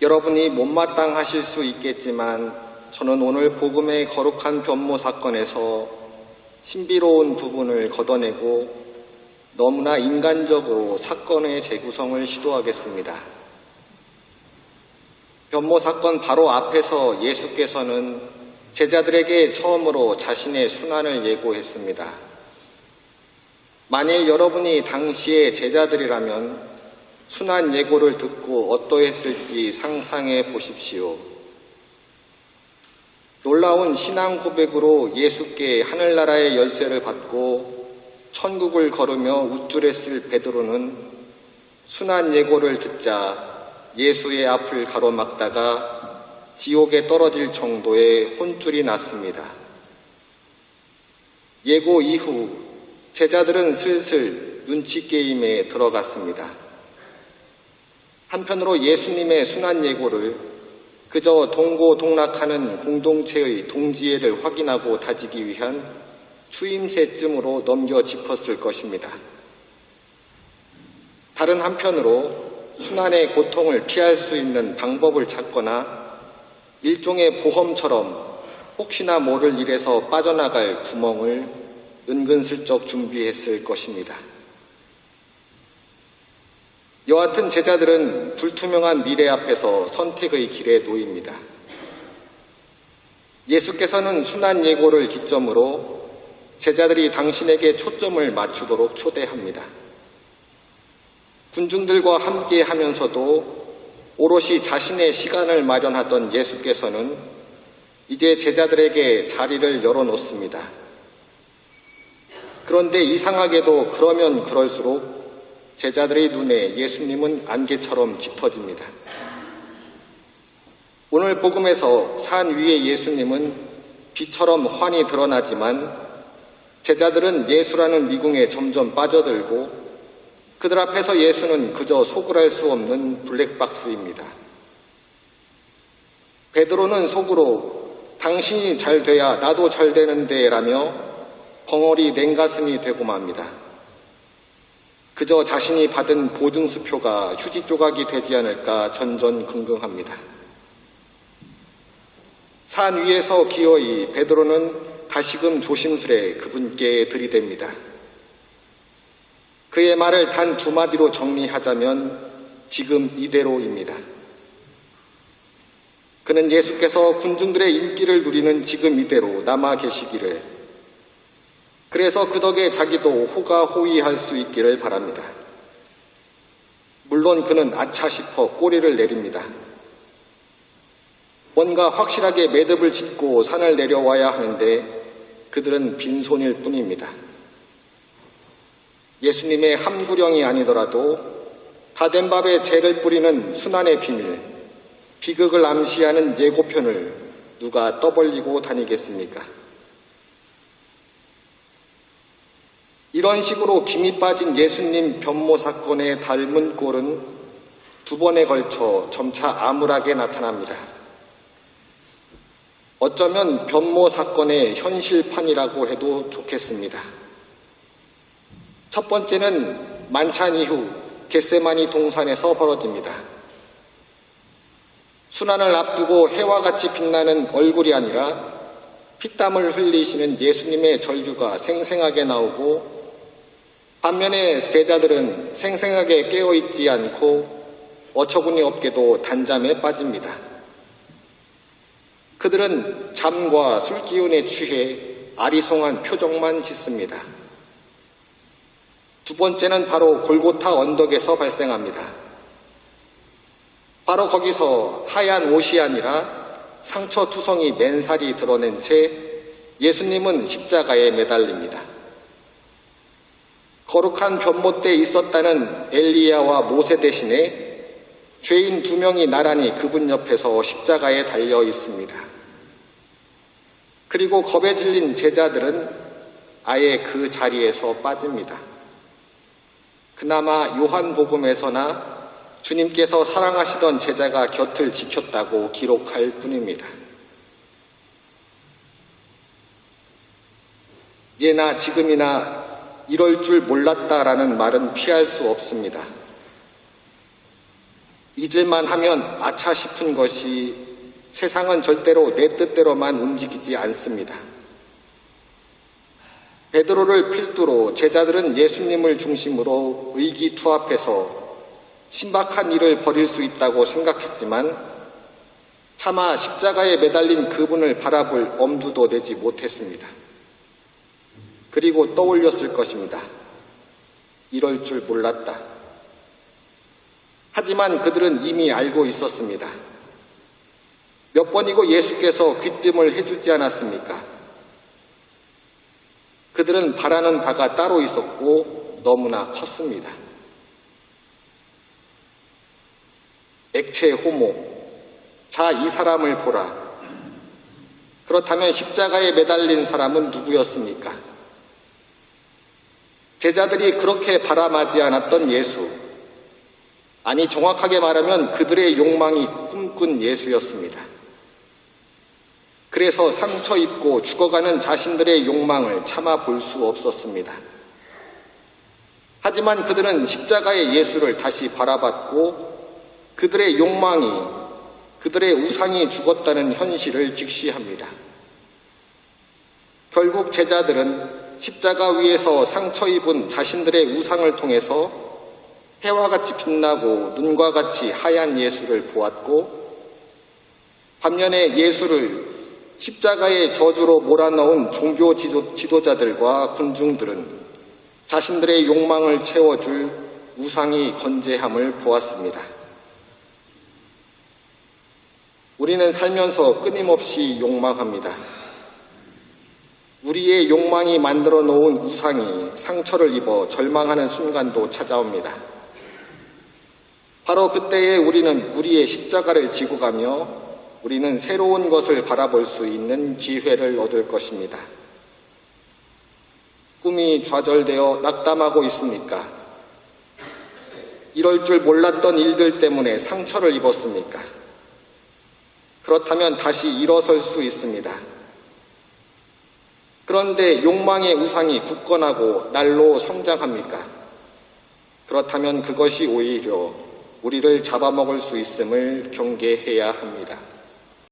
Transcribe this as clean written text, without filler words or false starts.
여러분이 못마땅하실 수 있겠지만 저는 오늘 복음의 거룩한 변모 사건에서 신비로운 부분을 걷어내고 너무나 인간적으로 사건의 재구성을 시도하겠습니다. 변모 사건 바로 앞에서 예수께서는 제자들에게 처음으로 자신의 순환을 예고했습니다. 만일 여러분이 당시의 제자들이라면 순환 예고를 듣고 어떠했을지 상상해 보십시오. 놀라운 신앙 고백으로 예수께 하늘나라의 열쇠를 받고 천국을 걸으며 우쭐했을 베드로는 순환 예고를 듣자 예수의 앞을 가로막다가 지옥에 떨어질 정도의 혼쭐이 났습니다. 예고 이후 제자들은 슬슬 눈치 게임에 들어갔습니다. 한편으로 예수님의 순환 예고를 그저 동고동락하는 공동체의 동지애를 확인하고 다지기 위한 추임새쯤으로 넘겨 짚었을 것입니다. 다른 한편으로 순환의 고통을 피할 수 있는 방법을 찾거나 일종의 보험처럼 혹시나 모를 일에서 빠져나갈 구멍을 은근슬쩍 준비했을 것입니다. 여하튼 제자들은 불투명한 미래 앞에서 선택의 길에 놓입니다. 예수께서는 순환 예고를 기점으로 제자들이 당신에게 초점을 맞추도록 초대합니다. 군중들과 함께 하면서도 오롯이 자신의 시간을 마련하던 예수께서는 이제 제자들에게 자리를 열어놓습니다. 그런데 이상하게도 그러면 그럴수록 제자들의 눈에 예수님은 안개처럼 짙어집니다. 오늘 복음에서 산 위의 예수님은 빛처럼 환히 드러나지만 제자들은 예수라는 미궁에 점점 빠져들고 그들 앞에서 예수는 그저 속을할 수 없는 블랙박스입니다. 베드로는 속으로 당신이 잘 돼야 나도 잘 되는데 라며 벙어리 냉가슴이 되고 맙니다. 그저 자신이 받은 보증수표가 휴지 조각이 되지 않을까 전전긍긍합니다. 산 위에서 기어이 베드로는 다시금 조심스레 그분께 들이댑니다. 그의 말을 단 두 마디로 정리하자면 지금 이대로입니다. 그는 예수께서 군중들의 인기를 누리는 지금 이대로 남아 계시기를, 그래서 그 덕에 자기도 호가호위할 수 있기를 바랍니다. 물론 그는 아차 싶어 꼬리를 내립니다. 뭔가 확실하게 매듭을 짓고 산을 내려와야 하는데 그들은 빈손일 뿐입니다. 예수님의 함구령이 아니더라도 다 된 밥에 재를 뿌리는 순환의 비밀, 비극을 암시하는 예고편을 누가 떠벌리고 다니겠습니까? 이런 식으로 김이 빠진 예수님 변모 사건의 닮은 꼴은 두 번에 걸쳐 점차 암울하게 나타납니다. 어쩌면 변모 사건의 현실판이라고 해도 좋겠습니다. 첫 번째는 만찬 이후 겟세마니 동산에서 벌어집니다. 순환을 앞두고 해와 같이 빛나는 얼굴이 아니라 피땀을 흘리시는 예수님의 절규가 생생하게 나오고, 반면에 제자들은 생생하게 깨어있지 않고 어처구니 없게도 단잠에 빠집니다. 그들은 잠과 술기운에 취해 아리송한 표정만 짓습니다. 두 번째는 바로 골고타 언덕에서 발생합니다. 바로 거기서 하얀 옷이 아니라 상처투성이 맨살이 드러낸 채 예수님은 십자가에 매달립니다. 거룩한 변모 때 있었다는 엘리야와 모세 대신에 죄인 두 명이 나란히 그분 옆에서 십자가에 달려 있습니다. 그리고 겁에 질린 제자들은 아예 그 자리에서 빠집니다. 그나마 요한복음에서나 주님께서 사랑하시던 제자가 곁을 지켰다고 기록할 뿐입니다. 예나 지금이나 이럴 줄 몰랐다라는 말은 피할 수 없습니다. 잊을만 하면 아차 싶은 것이 세상은 절대로 내 뜻대로만 움직이지 않습니다. 베드로를 필두로 제자들은 예수님을 중심으로 의기투합해서 신박한 일을 벌일 수 있다고 생각했지만 차마 십자가에 매달린 그분을 바라볼 엄두도 내지 못했습니다. 그리고 떠올렸을 것입니다. 이럴 줄 몰랐다. 하지만 그들은 이미 알고 있었습니다. 몇 번이고 예수께서 귀띔을 해주지 않았습니까? 그들은 바라는 바가 따로 있었고 너무나 컸습니다. 액체 호모, 자, 이 사람을 보라. 그렇다면 십자가에 매달린 사람은 누구였습니까? 제자들이 그렇게 바라마지 않았던 예수. 아니, 정확하게 말하면 그들의 욕망이 꿈꾼 예수였습니다. 그래서 상처 입고 죽어가는 자신들의 욕망을 참아 볼 수 없었습니다. 하지만 그들은 십자가의 예수를 다시 바라봤고 그들의 욕망이, 그들의 우상이 죽었다는 현실을 직시합니다. 결국 제자들은 십자가 위에서 상처 입은 자신들의 우상을 통해서 해와 같이 빛나고 눈과 같이 하얀 예수를 보았고 반면에 예수를 십자가의 저주로 몰아넣은 종교 지도자들과 군중들은 자신들의 욕망을 채워줄 우상이 건재함을 보았습니다. 우리는 살면서 끊임없이 욕망합니다. 우리의 욕망이 만들어 놓은 우상이 상처를 입어 절망하는 순간도 찾아옵니다. 바로 그때에 우리는 우리의 십자가를 지고 가며 우리는 새로운 것을 바라볼 수 있는 기회를 얻을 것입니다. 꿈이 좌절되어 낙담하고 있습니까? 이럴 줄 몰랐던 일들 때문에 상처를 입었습니까? 그렇다면 다시 일어설 수 있습니다. 그런데 욕망의 우상이 굳건하고 날로 성장합니까? 그렇다면 그것이 오히려 우리를 잡아먹을 수 있음을 경계해야 합니다.